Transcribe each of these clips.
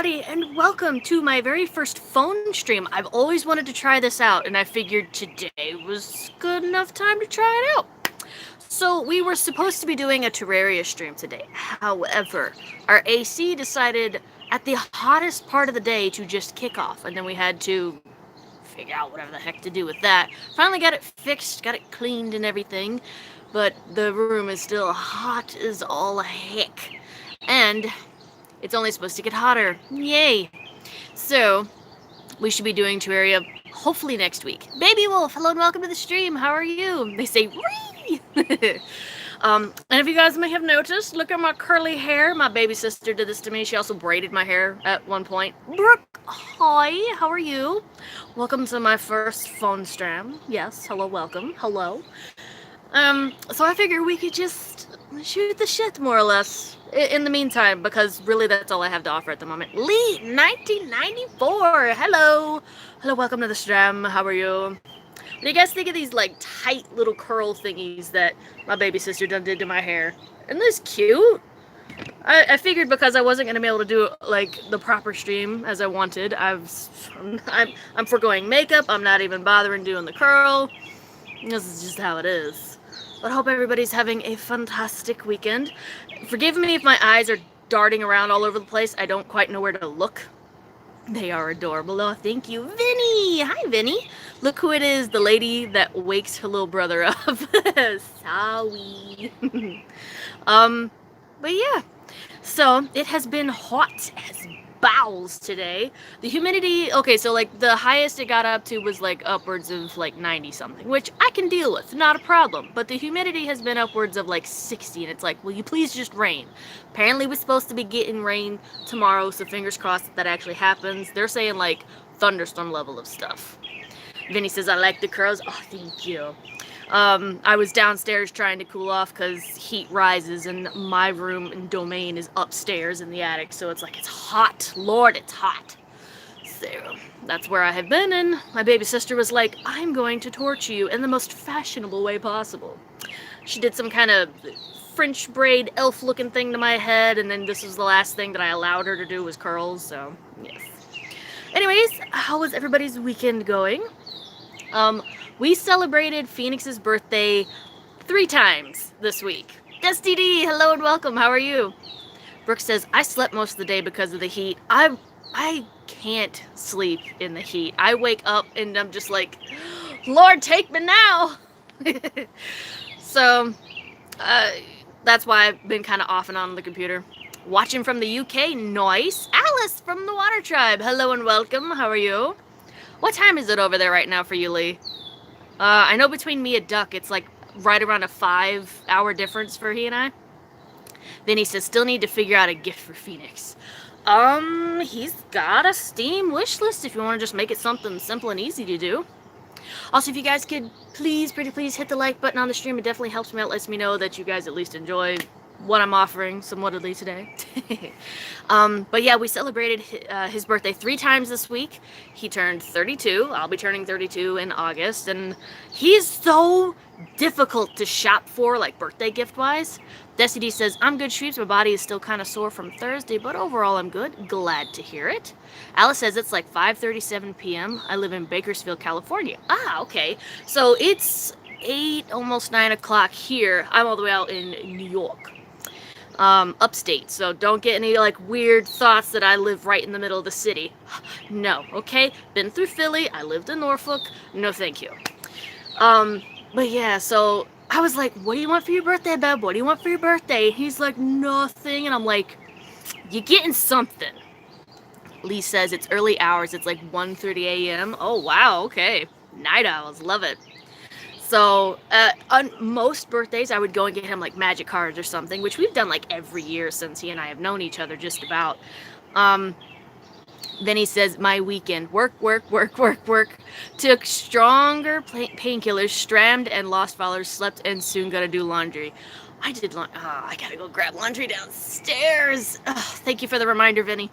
everybody, and welcome to my very first phone stream. I've always wanted to try this out, and I figured today was good enough time to try it out. So, we were supposed to be doing a Terraria stream today. However, our AC decided at the hottest part of the day to just kick off, and then we had to figure out whatever the heck to do with that. Finally got it fixed, got it cleaned and everything, but the room is still hot as all heck. And it's only supposed to get hotter. Yay! So, we should be doing Terraria hopefully next week. Baby Wolf, hello and welcome to the stream. How are you? They say, Ree! And if you guys may have noticed, look at my curly hair. My baby sister did this to me. She also braided my hair at one point. Brooke, hi, how are you? Welcome to my first phone stream. Yes, hello, welcome. Hello. So I figure we could just shoot the shit, more or less, in the meantime, because really that's all I have to offer at the moment. Lee, 1994, hello! Hello, welcome to the stream, how are you? What do you guys think of these, like, tight little curl thingies that my baby sister done did to my hair? Isn't this cute? I figured because I wasn't going to be able to do, like, the proper stream as I wanted, I'm foregoing makeup, I'm not even bothering doing the curl. This is just how it is. But I hope everybody's having a fantastic weekend. Forgive me if my eyes are darting around all over the place. I don't quite know where to look. They are adorable. Oh, thank you. Vinny! Hi, Vinny. Look who it is, the lady that wakes her little brother up. Sorry. But yeah. So, it has been hot as bowels today. The humidity, okay, so like the highest it got up to was like upwards of like 90 something, which I can deal with, not a problem. But the humidity has been upwards of like 60, and it's like, will you please just rain? Apparently we're supposed to be getting rain tomorrow, so fingers crossed that actually happens. They're saying like thunderstorm level of stuff. Vinny says, I like the curls. Oh, thank you. I was downstairs trying to cool off because heat rises, and my room and domain is upstairs in the attic, so it's like, it's hot. Lord, it's hot. So, that's where I have been, and my baby sister was like, I'm going to torture you in the most fashionable way possible. She did some kind of French braid elf-looking thing to my head, and then this was the last thing that I allowed her to do was curls, so, yes. Anyways, how was everybody's weekend going? We celebrated Phoenix's birthday 3 times this week. Dusty D, hello and welcome. How are you? Brooke says, I slept most of the day because of the heat. I can't sleep in the heat. I wake up and I'm just like, Lord, take me now. So, that's why I've been kind of off and on the computer. Watching from the UK, nice. Alice from the Water Tribe, hello and welcome. How are you? What time is it over there right now for you, Lee? I know between me and Duck, it's like right around a 5-hour difference for he and I. Then he says, still need to figure out a gift for Phoenix. He's got a Steam wish list if you want to just make it something simple and easy to do. Also, if you guys could please, pretty please, hit the like button on the stream, it definitely helps me out, lets me know that you guys at least enjoy what I'm offering somewhatly today. But yeah, we celebrated his birthday 3 times this week. He turned 32. I'll be turning 32 in August, and he's so difficult to shop for, like birthday gift wise. Destiny says, I'm good, Shreeps. My body is still kind of sore from Thursday, but overall I'm good. Glad to hear it. Alice says it's like 5:37 p.m. I live in Bakersfield, California. Ah, okay. So it's 8, almost 9 o'clock here. I'm all the way out in New York. Upstate, so don't get any like weird thoughts that I live right in the middle of the city. No, okay? Been through Philly, I lived in Norfolk, no thank you. But yeah, so I was like, what do you want for your birthday, babe? What do you want for your birthday? He's like, nothing, and I'm like, you getting something. Lee says it's early hours, it's like 1:30 a.m. Oh wow, okay. Night owls, love it. So, on most birthdays, I would go and get him, like, magic cards or something, which we've done, like, every year since he and I have known each other, just about. Then he says, my weekend, work. Took stronger painkillers, strammed and lost followers, slept, and soon gotta do laundry. I did I gotta go grab laundry downstairs. Thank you for the reminder, Vinny.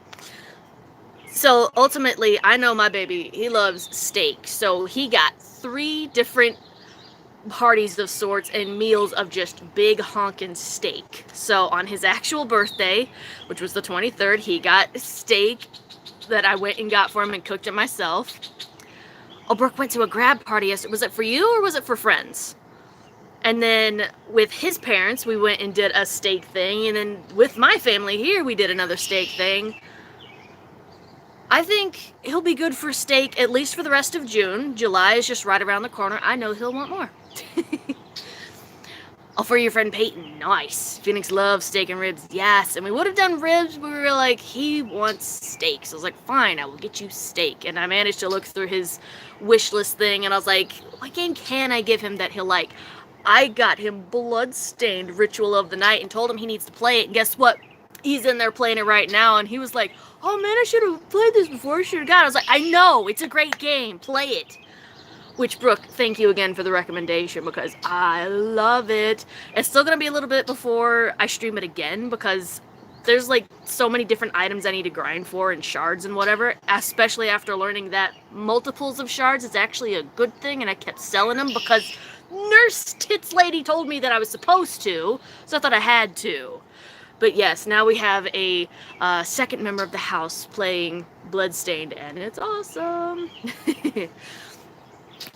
So, ultimately, I know my baby, he loves steak, so he got 3 different parties of sorts and meals of just big honkin' steak. So on his actual birthday, which was the 23rd, he got steak that I went and got for him and cooked it myself. Oh, Brooke went to a grad party yesterday. Was it for you or was it for friends? And then with his parents, we went and did a steak thing. And then with my family here, we did another steak thing. I think he'll be good for steak at least for the rest of June. July is just right around the corner. I know he'll want more. Oh, for your friend Peyton. Nice. Phoenix loves steak and ribs. Yes. And we would have done ribs, but we were like, he wants steak. So I was like, fine, I will get you steak. And I managed to look through his wish list thing, and I was like, what game can I give him that he'll like? I got him Bloodstained Ritual of the Night and told him he needs to play it. And guess what? He's in there playing it right now, and he was like, oh man, I should have played this before. I should have got it. I was like, I know, it's a great game. Play it. Which, Brooke, thank you again for the recommendation because I love it. It's still going to be a little bit before I stream it again because there's like so many different items I need to grind for and shards and whatever, especially after learning that multiples of shards is actually a good thing, and I kept selling them because Nurse Tits Lady told me that I was supposed to, so I thought I had to. But yes, now we have a second member of the house playing Bloodstained, and it's awesome.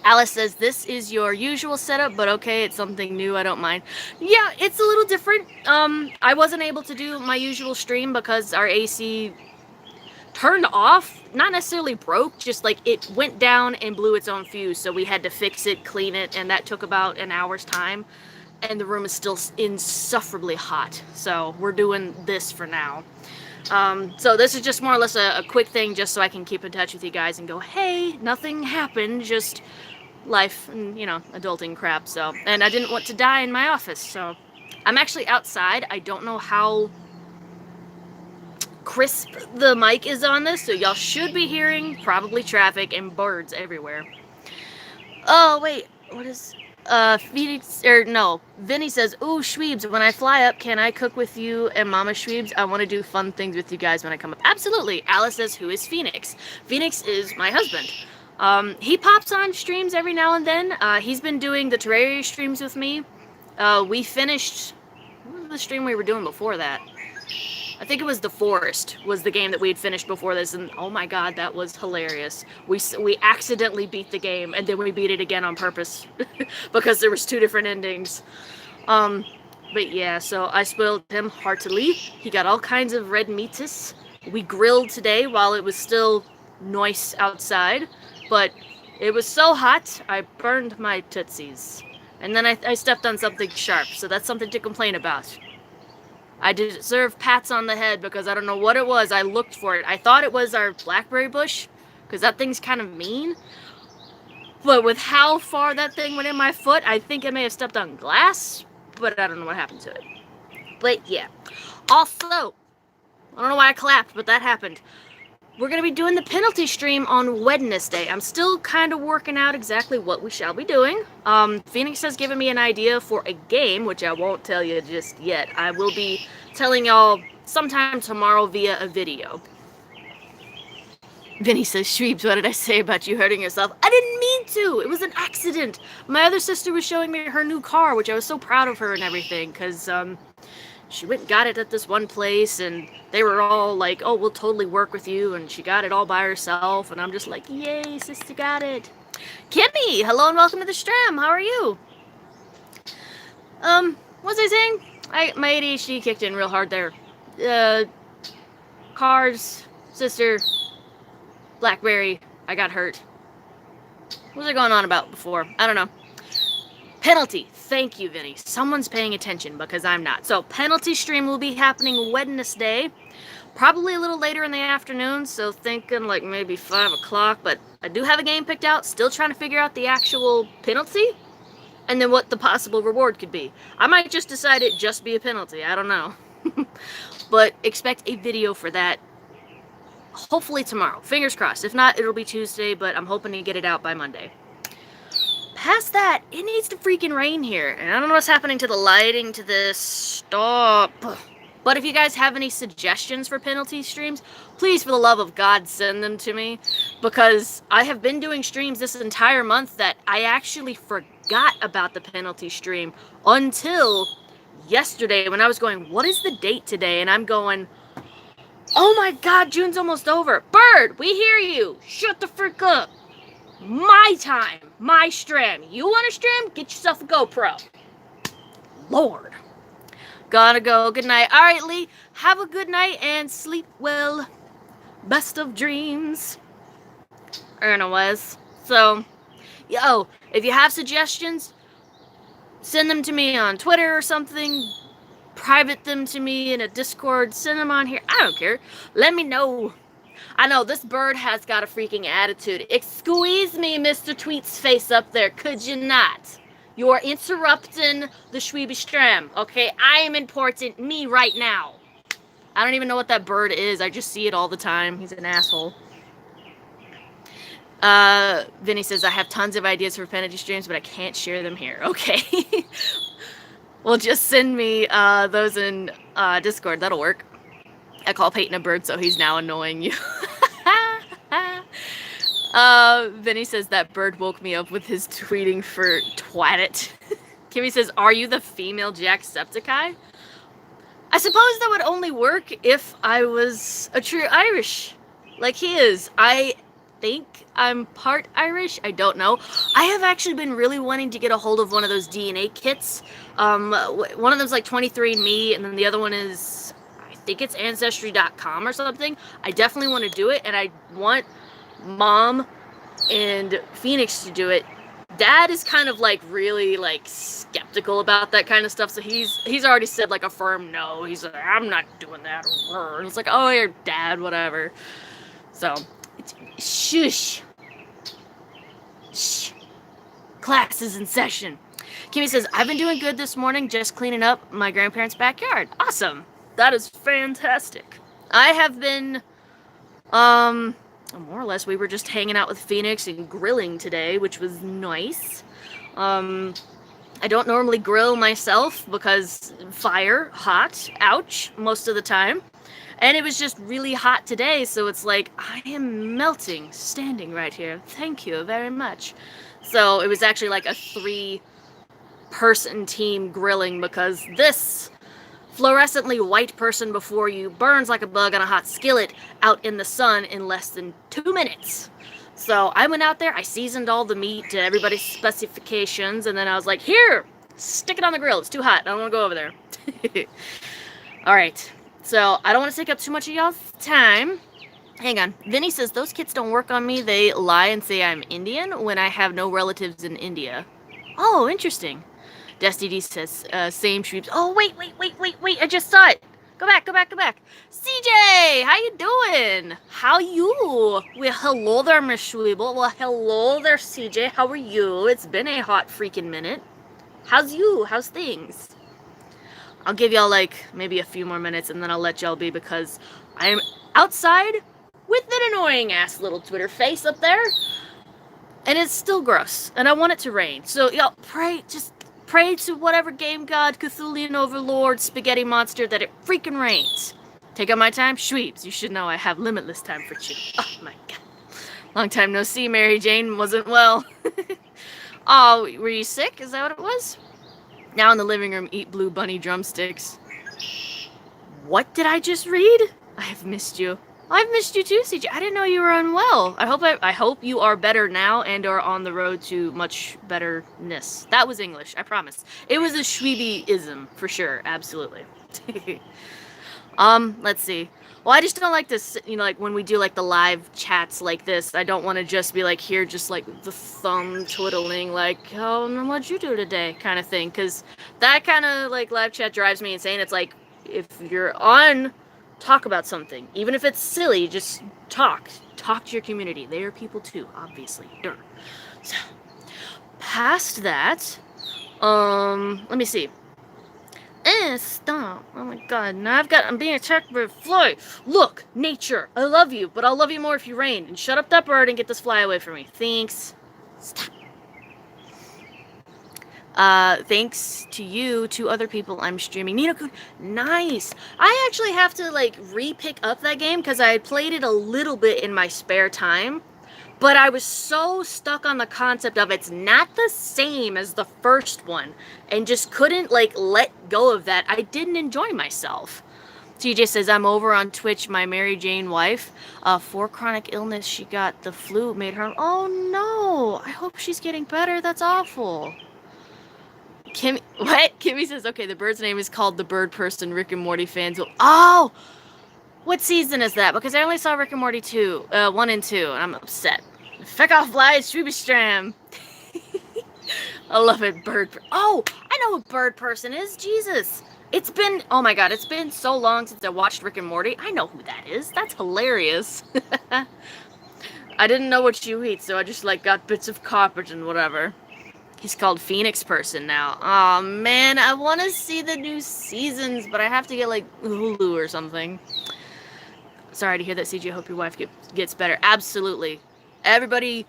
Alice says, this is your usual setup, but okay, it's something new, I don't mind. Yeah, it's a little different. I wasn't able to do my usual stream because our AC turned off, not necessarily broke, just like it went down and blew its own fuse, so we had to fix it, clean it, and that took about an hour's time, and the room is still insufferably hot, so we're doing this for now. So this is just more or less a quick thing just so I can keep in touch with you guys and go, hey, nothing happened, just life and, you know, adulting crap. So, and I didn't want to die in my office, so I'm actually outside. I don't know how crisp the mic is on this, so y'all should be hearing probably traffic and birds everywhere. Oh, wait, what is... Phoenix, or no, Vinny says, ooh, Schweebs, when I fly up, can I cook with you and Mama Schweebs? I want to do fun things with you guys when I come up. Absolutely. Alice says, who is Phoenix? Phoenix is my husband. He pops on streams every now and then. He's been doing the Terraria streams with me. We finished, what was the stream we were doing before that? I think it was The Forest was the game that we had finished before this, and oh my god, that was hilarious. We accidentally beat the game, and then we beat it again on purpose, because there was 2 different endings. But yeah, so I spoiled him heartily. He got all kinds of red meatus. We grilled today while it was still nice outside, but it was so hot, I burned my tootsies. And then I stepped on something sharp, so that's something to complain about. I deserve pats on the head because I don't know what it was. I looked for it. I thought it was our blackberry bush because that thing's kind of mean. But with how far that thing went in my foot, I think I may have stepped on glass, but I don't know what happened to it. But yeah. Also, I don't know why I clapped, but that happened. We're going to be doing the penalty stream on Wednesday. I'm still kind of working out exactly what we shall be doing. Phoenix has given me an idea for a game, which I won't tell you just yet. I will be telling y'all sometime tomorrow via a video. Vinny says, Shreeps, what did I say about you hurting yourself? I didn't mean to! It was an accident! My other sister was showing me her new car, which I was so proud of her and everything, because, she went and got it at this one place, and they were all like, oh, we'll totally work with you, and she got it all by herself, and I'm just like, yay, sister got it. Kimmy, hello and welcome to the stream. How are you? What was I saying? My ADHD kicked in real hard there. Cars, sister, Blackberry, I got hurt. What was I going on about before? I don't know. Penalty. Thank you, Vinny. Someone's paying attention because I'm not. So, penalty stream will be happening Wednesday. Probably a little later in the afternoon, so thinking like maybe 5 o'clock. But I do have a game picked out. Still trying to figure out the actual penalty. And then what the possible reward could be. I might just decide it just be a penalty. I don't know. But expect a video for that. Hopefully tomorrow. Fingers crossed. If not, it'll be Tuesday, but I'm hoping to get it out by Monday. Past that, it needs to freaking rain here. And I don't know what's happening to the lighting to this. Stop. But if you guys have any suggestions for penalty streams, please, for the love of God, send them to me. Because I have been doing streams this entire month that I actually forgot forgot about the penalty stream until yesterday when I was going, what is the date today? And I'm going, oh my God, June's almost over. Bird, we hear you. Shut the frick up. My time, my stream. You want to stream? Get yourself a GoPro. Lord. Gotta go. Good night. All right, Lee. Have a good night and sleep well. Best of dreams. Erna was. So, yo, if you have suggestions, send them to me on Twitter or something. Private them to me in a Discord. Send them on here. I don't care. Let me know. I know, this bird has got a freaking attitude. Excuse me, Mr. Tweet's face up there. Could you not? You are interrupting the Schweeby Stram, okay? I am important, me right now. I don't even know what that bird is. I just see it all the time. He's an asshole. Vinny says, I have tons of ideas for penalty streams, but I can't share them here. Okay. Well, just send me those in Discord. That'll work. I call Peyton a bird, so he's now annoying you. Vinny says that bird woke me up with his tweeting for twat it. Kimmy says, are you the female Jacksepticeye? I suppose that would only work if I was a true Irish, like he is. I think I'm part Irish. I don't know. I have actually been really wanting to get a hold of one of those DNA kits. One of them's like 23andMe, and then the other one is, I think it's Ancestry.com or something. I definitely want to do it, and I want Mom and Phoenix to do it. Dad is kind of like really like skeptical about that kind of stuff, so he's already said like a firm no. He's like, I'm not doing that. And it's like, oh, your dad, whatever. So, shush. Shh. Class is in session. Kimmy says, I've been doing good this morning, just cleaning up my grandparents' backyard. Awesome. That is fantastic. I have been, more or less, we were just hanging out with Phoenix and grilling today, which was nice. I don't normally grill myself because fire, hot, ouch, most of the time. And it was just really hot today, so it's like, I am melting standing right here. Thank you very much. So it was actually like a 3-person team grilling because this fluorescently white person before you burns like a bug on a hot skillet out in the sun in less than 2 minutes. So I went out there, I seasoned all the meat to everybody's specifications, and then I was like, here, stick it on the grill. It's too hot. I don't want to go over there. All right. So I don't want to take up too much of y'all's time. Hang on. Vinny says, those kits don't work on me. They lie and say I'm Indian when I have no relatives in India. Oh, interesting. Dusty D says, same shreeps. Oh, wait. I just saw it. Go back. CJ, how you doing? How you? Well, hello there, Miss Schweeble. Well, hello there, CJ. How are you? It's been a hot freaking minute. How's you? How's things? I'll give y'all, like, maybe a few more minutes, and then I'll let y'all be, because I'm outside with an annoying-ass little Twitter face up there, and it's still gross, and I want it to rain. So, y'all, just pray to whatever game god, Cthulian overlord, spaghetti monster, that it freaking rains. Take up my time? Shweebs, you should know I have limitless time for you. Oh, my God. Long time no see, Mary Jane wasn't well. Oh, were you sick? Is that what it was? Now in the living room, eat blue bunny drumsticks. What did I just read? I have missed you. I've missed you too, CJ. I didn't know you were unwell. I hope you are better now and are on the road to much betterness. That was English, I promise. It was a Schweeby-ism, for sure, absolutely. Let's see. Well, I just don't like this, like when we do like the live chats like this, I don't want to just be like here, just like the thumb twiddling, like, oh, what'd you do today kind of thing. Because that kind of like live chat drives me insane. It's like, if you're on, talk about something. Even if it's silly, just talk. Talk to your community. They are people too, obviously. Durr. So, past that, let me see. Stop. Oh my God. Now I'm being attacked by a fly. Look, nature. I love you, but I'll love you more if you rain. And shut up that bird and get this fly away from me. Thanks. Stop. Thanks to you, to other people I'm streaming. Nino-kun, nice. I actually have to, like, re-pick up that game because I had played it a little bit in my spare time. But I was so stuck on the concept of it's not the same as the first one, and just couldn't like let go of that. I didn't enjoy myself. TJ says, I'm over on Twitch. My Mary Jane wife, for chronic illness, she got the flu, made her. Oh no! I hope she's getting better. That's awful. Kimmy, what? Kimmy says, okay, the bird's name is called the Bird Person. Rick and Morty fans will. Oh! What season is that? Because I only saw Rick and Morty 1 and 2, and I'm upset. Feck off, Blythe, Strubistram. I love it, Oh, I know what Bird Person is. Jesus. It's been, oh my god, it's been so long since I watched Rick and Morty. I know who that is. That's hilarious. I didn't know what you eat, so I just, like, got bits of carpet and whatever. He's called Phoenix Person now. Aw, man, I want to see the new seasons, but I have to get, like, Hulu or something. Sorry to hear that, CJ. I hope your wife gets better. Absolutely. Everybody,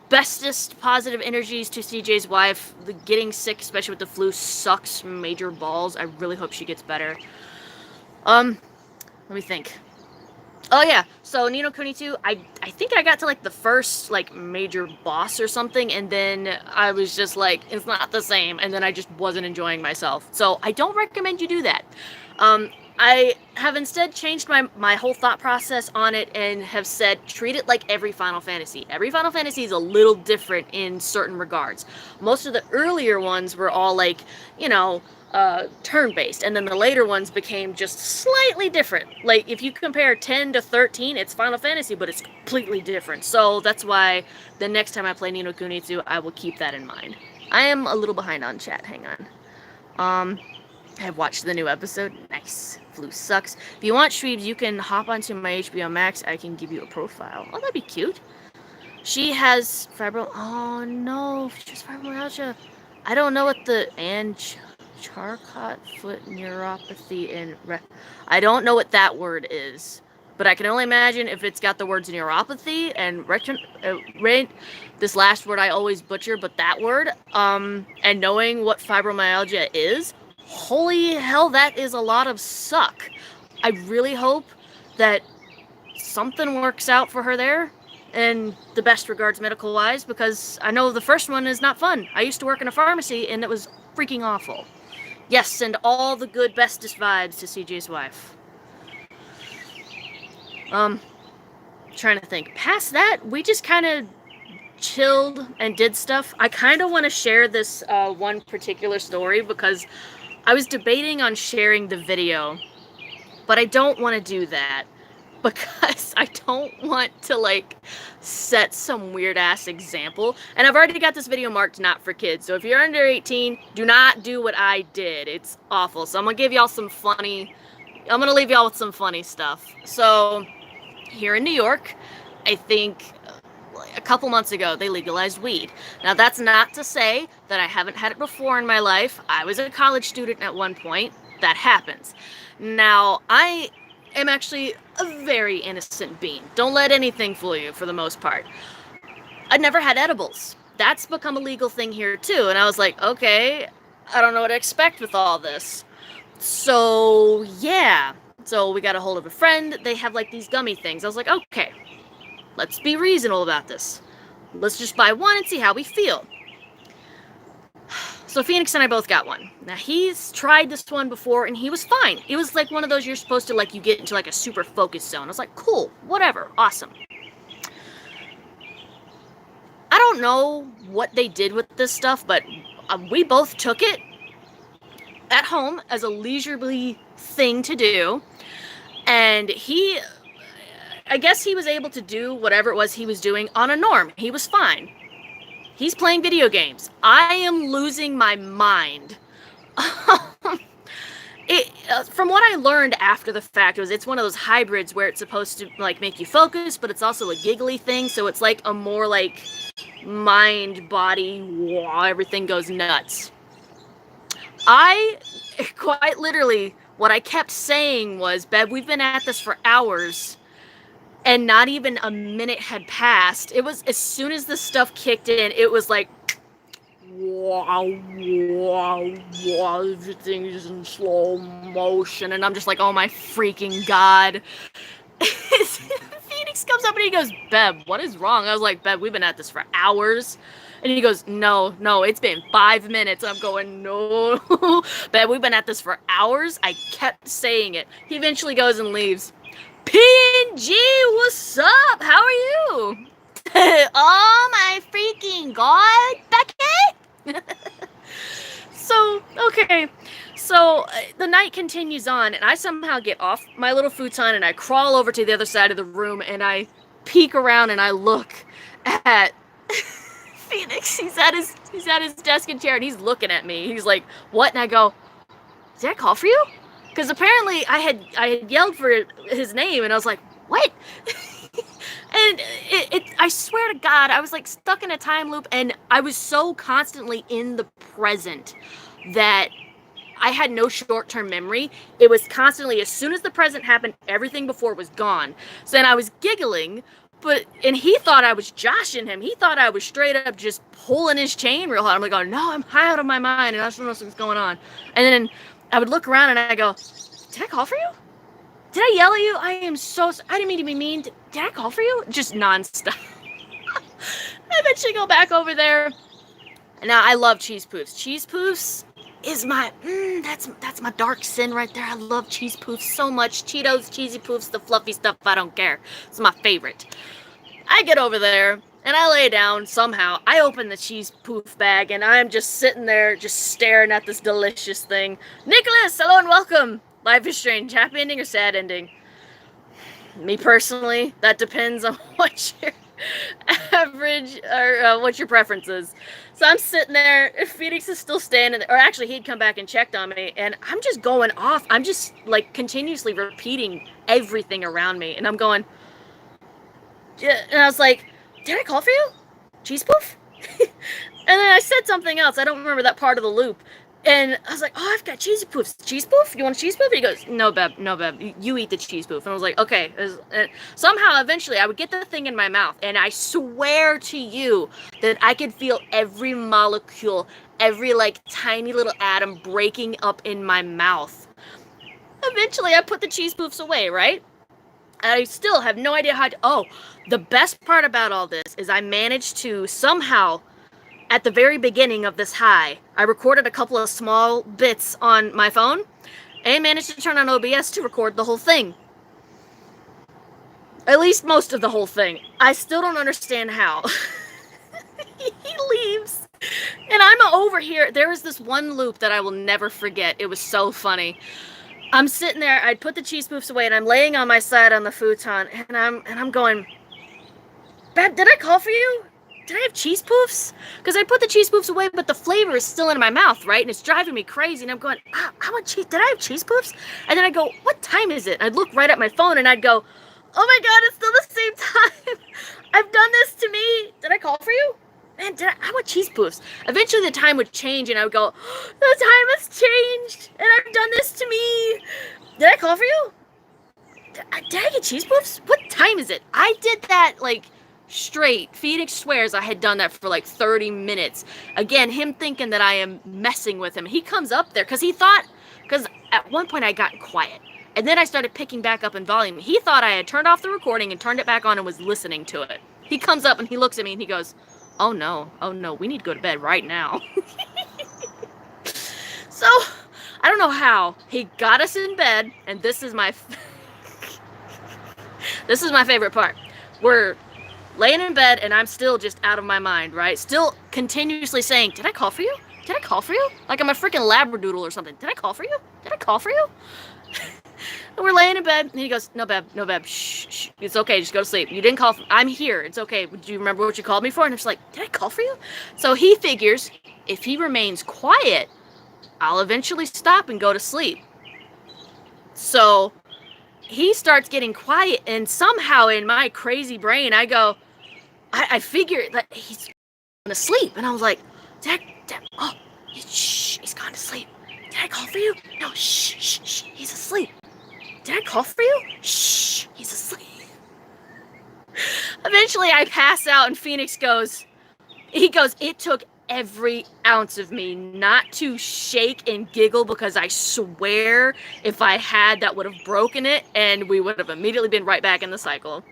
bestest positive energies to CJ's wife. The getting sick, especially with the flu, sucks major balls. I really hope she gets better. Let me think. Oh yeah, so Ni no Kuni 2, I think I got to like the first like major boss or something, and then I was just like, it's not the same, and then I just wasn't enjoying myself. So I don't recommend you do that. I have instead changed my whole thought process on it and have said, treat it like every Final Fantasy. Every Final Fantasy is a little different in certain regards. Most of the earlier ones were all like, you know, turn-based, and then the later ones became just slightly different. Like, if you compare 10 to 13, it's Final Fantasy, but it's completely different. So that's why the next time I play Ni no Kuni 2, I will keep that in mind. I am a little behind on chat, hang on. I've watched the new episode. Nice. Flu sucks. If you want Shreebs, you can hop onto my HBO Max. I can give you a profile. Oh, that'd be cute. She has oh no, she has fibromyalgia. I don't know what the Charcot foot neuropathy and I don't know what that word is, but I can only imagine if it's got the words neuropathy and this last word I always butcher, but that word, and knowing what fibromyalgia is, holy hell, that is a lot of suck. I really hope that something works out for her there, in the best regards medical wise, because I know the first one is not fun. I used to work in a pharmacy and it was freaking awful. Yes, send all the good bestest vibes to CJ's wife. Trying to think. Past that, we just kind of chilled and did stuff. I kind of want to share this one particular story because I was debating on sharing the video, but I don't want to do that because I don't want to like set some weird ass example. And I've already got this video marked not for kids. So if you're under 18, do not do what I did. It's awful. So I'm going to give y'all some funny, I'm going to leave y'all with some funny stuff. So here in New York, I think a couple months ago, they legalized weed. Now that's not to say that I haven't had it before in my life. I was a college student at one point. That happens. Now I am actually a very innocent being. Don't let anything fool you for the most part. I'd never had edibles. That's become a legal thing here too. And I was like, okay, I don't know what to expect with all this. So yeah. So we got a hold of a friend. They have like these gummy things. I was like, okay, let's be reasonable about this. Let's just buy one and see how we feel. So Phoenix and I both got one. Now he's tried this one before and he was fine. It was like one of those you're supposed to like, you get into like a super focus zone. I was like, cool, whatever, awesome. I don't know what they did with this stuff, but we both took it at home as a leisurely thing to do. And I guess he was able to do whatever it was he was doing on a norm. He was fine. He's playing video games. I am losing my mind. From what I learned after the fact was it's one of those hybrids where it's supposed to like make you focus, but it's also a giggly thing. So it's like a more like mind, body, everything goes nuts. I quite literally, what I kept saying was, Bev, we've been at this for hours. And not even a minute had passed. It was, as soon as the stuff kicked in, it was like, wow, everything's in slow motion. And I'm just like, oh my freaking God. Phoenix comes up and he goes, Beb, what is wrong? I was like, Beb, we've been at this for hours. And he goes, no, it's been 5 minutes. I'm going, no. Beb, we've been at this for hours. I kept saying it. He eventually goes and leaves. PNG, what's up? How are you? Oh my freaking god, Becky! So, okay. So, the night continues on, and I somehow get off my little futon, and I crawl over to the other side of the room, and I peek around, and I look at Phoenix. He's at his desk and chair, and he's looking at me. He's like, what? And I go, did I call for you? Because apparently I had yelled for his name, and I was like, what? And I swear to God, I was like stuck in a time loop, and I was so constantly in the present that I had no short-term memory. It was constantly, as soon as the present happened, everything before was gone. So then I was giggling, and he thought I was joshing him. He thought I was straight up just pulling his chain real hard. I'm like, oh no, I'm high out of my mind, and I don't know what's going on. And then I would look around and I go, did I call for you? Did I yell at you? I didn't mean to be mean. Did I call for you? Just nonstop. I eventually go back over there. Now, I love cheese poofs. Cheese poofs is my, that's my dark sin right there. I love cheese poofs so much. Cheetos, cheesy poofs, the fluffy stuff, I don't care. It's my favorite. I get over there, and I lay down somehow. I open the cheese poof bag, and I'm just sitting there, just staring at this delicious thing. Nicholas, hello and welcome. Life is strange. Happy ending or sad ending? Me personally, that depends on what your average or what your preference is. So I'm sitting there. Phoenix is still standing there, or actually he'd come back and checked on me, and I'm just going off. I'm just like continuously repeating everything around me, and I'm going. And I was like, "Did I call for you, cheese poof?" And then I said something else. I don't remember that part of the loop. And I was like, oh, I've got cheesy poofs. Cheese poof? You want a cheese poof? And he goes, no, Beb. You eat the cheese poof. And I was like, okay. Somehow, eventually, I would get the thing in my mouth. And I swear to you that I could feel every molecule, every, like, tiny little atom breaking up in my mouth. Eventually, I put the cheese poofs away, right? I still have no idea how to... Oh, the best part about all this is I managed to somehow... At the very beginning of this high, I recorded a couple of small bits on my phone and managed to turn on OBS to record the whole thing. At least most of the whole thing. I still don't understand how. He leaves. And I'm over here. There was this one loop that I will never forget. It was so funny. I'm sitting there. I'd put the cheese poofs away, and I'm laying on my side on the futon, and I'm going, Beb, did I call for you? Did I have cheese poofs? Because I put the cheese poofs away, but the flavor is still in my mouth, right? And it's driving me crazy. And I'm going, I want cheese. Did I have cheese poofs? And then I go, what time is it? And I'd look right at my phone and I'd go, oh my God, it's still the same time. I've done this to me. Did I call for you? Man, I want cheese poofs. Eventually the time would change and I would go, the time has changed. And I've done this to me. Did I call for you? Did I get cheese poofs? What time is it? I did that like... straight. Phoenix swears I had done that for like 30 minutes. Again, him thinking that I am messing with him. He comes up there because at one point I got quiet. And then I started picking back up in volume. He thought I had turned off the recording and turned it back on and was listening to it. He comes up and he looks at me and he goes, oh no, we need to go to bed right now. So, I don't know how. He got us in bed, and this is my favorite part. We're laying in bed, and I'm still just out of my mind, right? Still continuously saying, did I call for you? Did I call for you? Like I'm a freaking labradoodle or something. Did I call for you? Did I call for you? And we're laying in bed, and he goes, no, Beb, shh. It's okay, just go to sleep. You didn't call I'm here, it's okay. Do you remember what you called me for? And I'm just like, did I call for you? So he figures, if he remains quiet, I'll eventually stop and go to sleep. So he starts getting quiet, and somehow in my crazy brain, I go, I figured that he's going to sleep. And I was like, he's gone to sleep. Did I call for you? No, shh, he's asleep. Did I call for you? Shh, he's asleep. Eventually, I pass out, and Phoenix goes, it took every ounce of me not to shake and giggle, because I swear if I had, that would have broken it, and we would have immediately been right back in the cycle.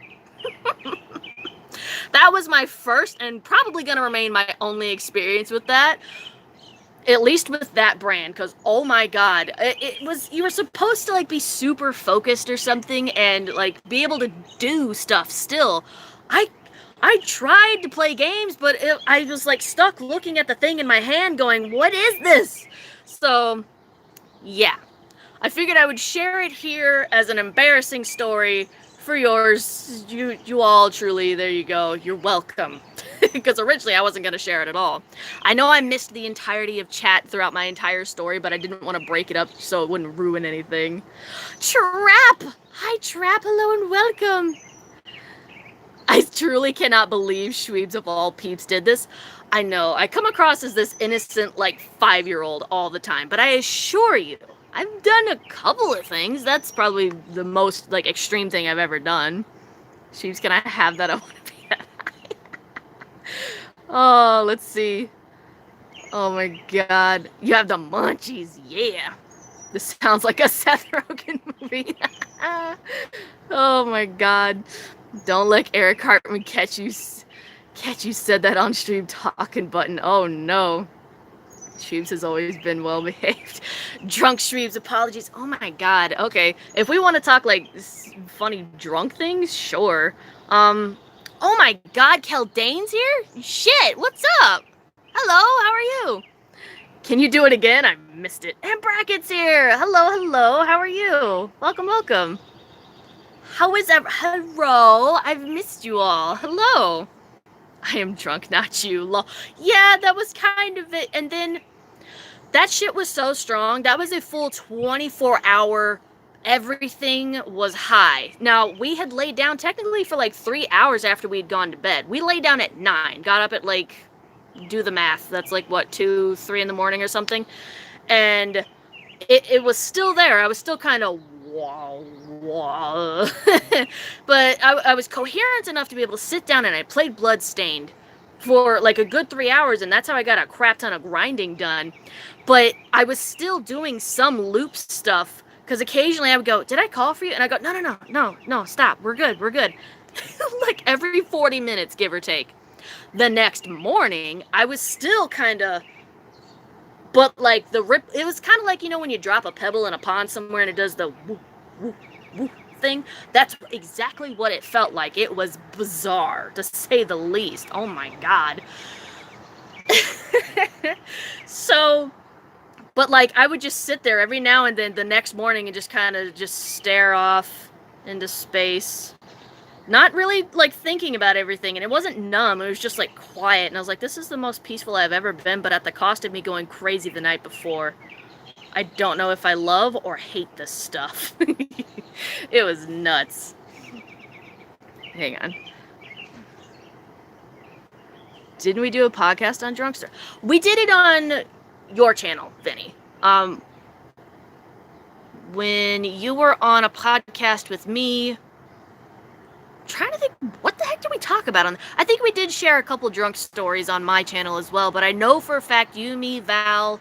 That was my first and probably going to remain my only experience with that. At least with that brand, because oh my god, it was, you were supposed to like be super focused or something and like be able to do stuff still. I tried to play games, but I was like stuck looking at the thing in my hand going, what is this? So yeah, I figured I would share it here as an embarrassing story for yours. You all truly, there you go, you're welcome. Because originally I wasn't going to share it at all. I know I missed the entirety of chat throughout my entire story, but I didn't want to break it up so it wouldn't ruin anything. Trap! Hi Trap, hello and welcome! I truly cannot believe Shweebs of all peeps did this. I know, I come across as this innocent, like, 5-year-old all the time, but I assure you, I've done a couple of things. That's probably the most, like, extreme thing I've ever done. Shweebs, can I have that? I want to be that high. Oh, let's see. Oh my god. You have the munchies, yeah. This sounds like a Seth Rogen movie. Oh my god. Don't let Eric Hartman catch you said that on stream talking button. Oh no. Shreebs has always been well behaved. Drunk Shreebs, apologies. Oh my god. Okay. If we want to talk like funny drunk things, sure. Oh my god, Keldane's here? Shit, what's up? Hello, how are you? Can you do it again? I missed it. And Bracket's here. Hello, how are you? Welcome. How is hello? I've missed you all. Hello. I am drunk, not you. Yeah, that was kind of it. And then that shit was so strong. That was a full 24-hour. Everything was high. Now, we had laid down technically for like 3 hours after we'd gone to bed. We laid down at 9, got up at like, do the math. That's like what, 2, 3 in the morning or something. And it was still there. I was still kind of wah. But I was coherent enough to be able to sit down, and I played Bloodstained for like a good 3 hours, and that's how I got a crap ton of grinding done. But I was still doing some loop stuff, because occasionally I would go, did I call for you? And I go, no, stop, we're good. Like every 40 minutes, give or take. The next morning, I was still kind of, but like it was kind of like, you know, when you drop a pebble in a pond somewhere and it does the woo, woo, woo thing. That's exactly what it felt like. It was bizarre, to say the least. Oh my god. So, but like I would just sit there every now and then the next morning and just kind of just stare off into space. Not really like thinking about everything, and it wasn't numb, it was just like quiet, and I was like, this is the most peaceful I've ever been, but at the cost of me going crazy the night before. I don't know if I love or hate this stuff. It was nuts. Hang on. Didn't we do a podcast on Drunkster? We did it on your channel, Vinny. When you were on a podcast with me, trying to think, what the heck did we talk about on? I think we did share a couple drunk stories on my channel as well, but I know for a fact you, me, Val,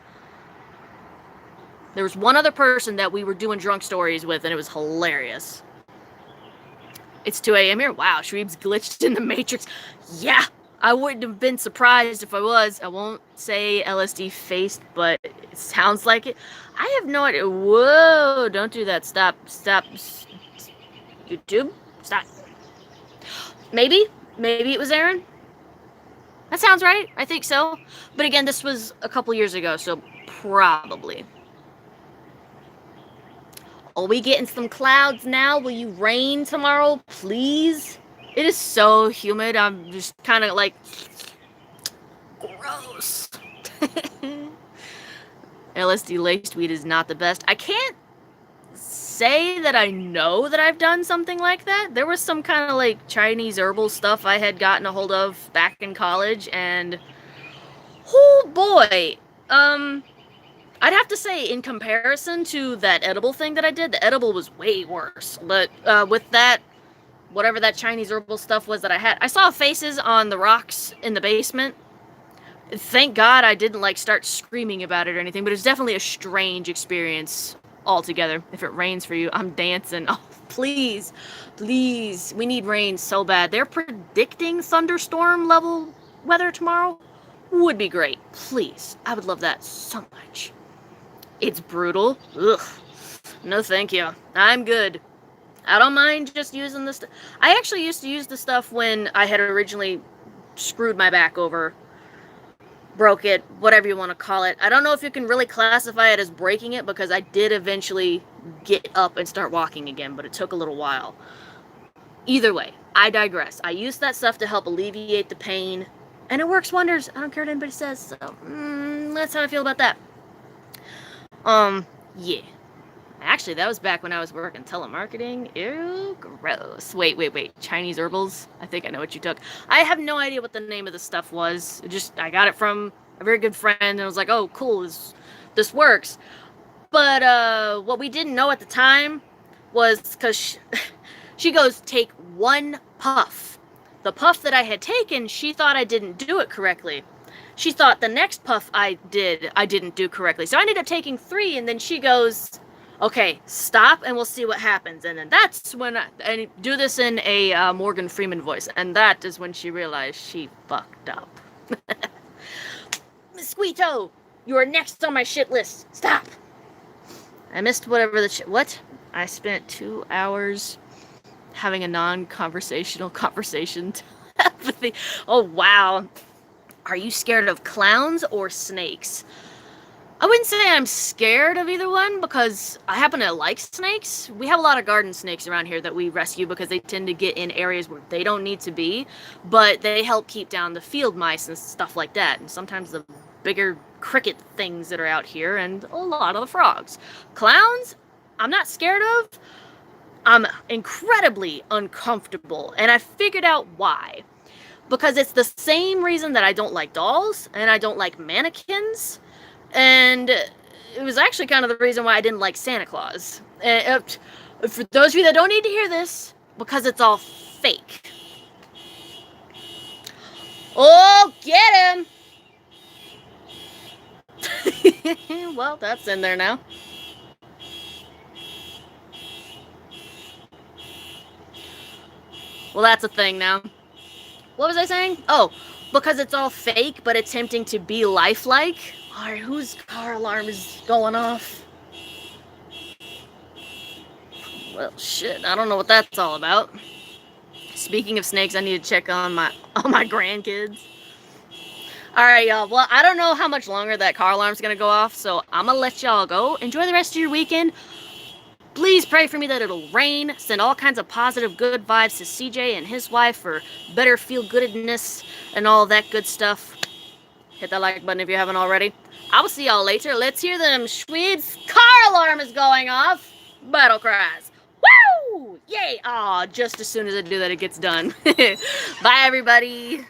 there was one other person that we were doing drunk stories with, and it was hilarious. It's 2 a.m. here. Wow, Shreeb's glitched in the Matrix. Yeah, I wouldn't have been surprised if I was. I won't say LSD faced, but it sounds like it. I have no idea. Whoa, don't do that. Stop. YouTube, stop. Maybe it was Aaron. That sounds right. I think so. But again, this was a couple years ago, so probably. Are we getting some clouds now? Will you rain tomorrow, please? It is so humid. I'm just kind of like, gross. LSD laced weed is not the best. I can't say that I know that I've done something like that. There was some kind of like Chinese herbal stuff I had gotten a hold of back in college, and oh boy, I'd have to say in comparison to that edible thing that I did, the edible was way worse. But with that, whatever that Chinese herbal stuff was that I had, I saw faces on the rocks in the basement. Thank God I didn't like start screaming about it or anything, but it was definitely a strange experience altogether. If it rains for you, I'm dancing. Oh, Please, please, we need rain so bad. They're predicting thunderstorm level weather tomorrow. Would be great. Please, I would love that so much. It's brutal. Ugh. No, thank you. I'm good. I don't mind just using this. I actually used to use the stuff when I had originally screwed my back over, broke it, whatever you want to call it. I don't know if you can really classify it as breaking it, because I did eventually get up and start walking again, but it took a little while. Either way, I digress. I used that stuff to help alleviate the pain, and it works wonders. I don't care what anybody says, so that's how I feel about that. Yeah. Actually, that was back when I was working telemarketing. Ew, gross. Wait. Chinese herbals? I think I know what you took. I have no idea what the name of the stuff was. I got it from a very good friend, and I was like, oh, cool, this works. But, what we didn't know at the time was, because she goes, take one puff. The puff that I had taken, she thought I didn't do it correctly. She thought the next puff I didn't do correctly. So I ended up taking 3, and then she goes, okay, stop, and we'll see what happens. And then that's when I do this in a Morgan Freeman voice, and that is when she realized she fucked up. Miss Squeeto, you are next on my shit list. Stop. I missed whatever the shit. What? I spent 2 hours having a non-conversational conversation. Telepathy. Oh, wow. Are you scared of clowns or snakes? I wouldn't say I'm scared of either one, because I happen to like snakes. We have a lot of garden snakes around here that we rescue because they tend to get in areas where they don't need to be, but they help keep down the field mice and stuff like that, and sometimes the bigger cricket things that are out here, and a lot of the frogs. Clowns, I'm not scared of. I'm incredibly uncomfortable, and I figured out why. Because it's the same reason that I don't like dolls, and I don't like mannequins, and it was actually kind of the reason why I didn't like Santa Claus. For those of you that don't need to hear this, because it's all fake. Oh, get him! Well, that's in there now. Well, that's a thing now. What was I saying? Oh, because it's all fake, but attempting to be lifelike. Alright, whose car alarm is going off? Well, shit, I don't know what that's all about. Speaking of snakes, I need to check on my grandkids. Alright, y'all. Well, I don't know how much longer that car alarm's gonna go off, so I'm gonna let y'all go. Enjoy the rest of your weekend. Please pray for me that it'll rain. Send all kinds of positive, good vibes to CJ and his wife for better feel-goodness and all that good stuff. Hit that like button if you haven't already. I will see y'all later. Let's hear them. Schweeb's car alarm is going off. Battle cries. Woo! Yay! Aw, just as soon as I do that, it gets done. Bye, everybody.